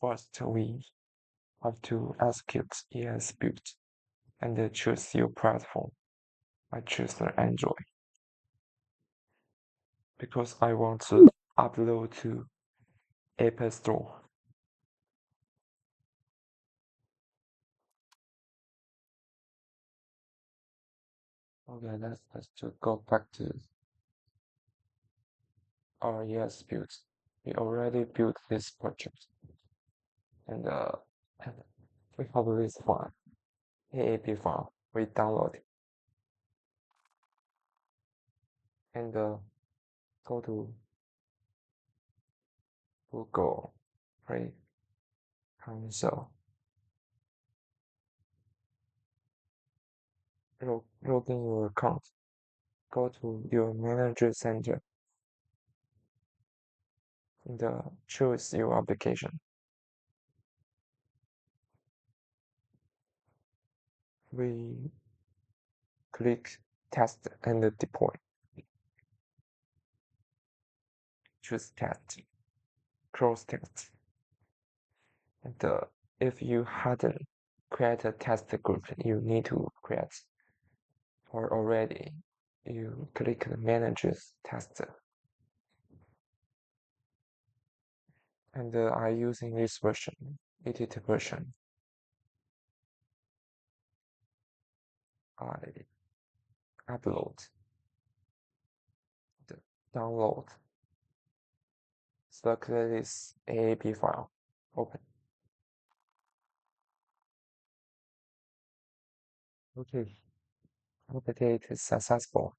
First, we have to execute EAS build and choose your platform. I choose the Android because I want to upload to Apple Store. Okay, let's just go back to our EAS build. We already built this project, and and we have this file, AAP file. We download it and go to Google Play Console. Log in your account. Go to your manager center and choose your application. We click test and deploy. Choose test, close test. And if you hadn't created a test group, you need to create. Or already, you click the manager's test. And I'm using this version, edit version. I upload, download, select this AAP file, open. Okay, update is successful.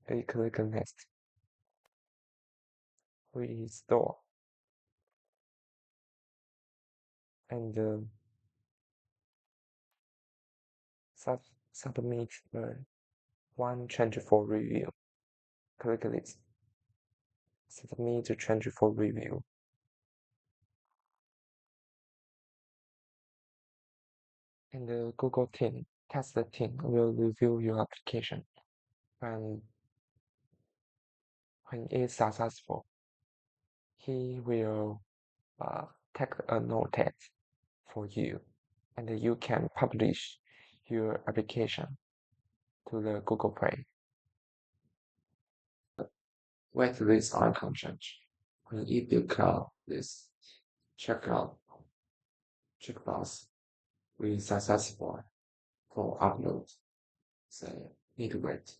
We click next. We install and submit one change for review. Click this. Submit the change for review. And the Google team, test team will review your application. And when it's successful, he will take a note for you, and you can publish your application to the Google Play. Wait this icon change. When you click out this checkout checkbox, we successful for upload. So need to wait.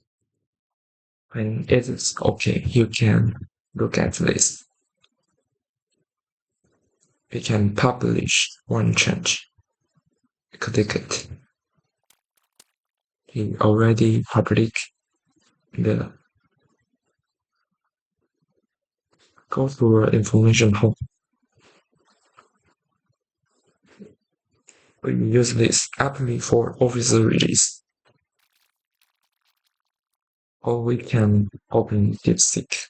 When it is okay, you can look at this. We can publish one change. Click it. We already public the go to information home. We use this apply for official release. Or we can open DeepSeek.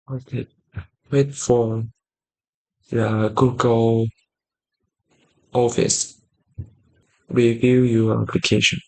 Okay, wait for the Google Office review your application.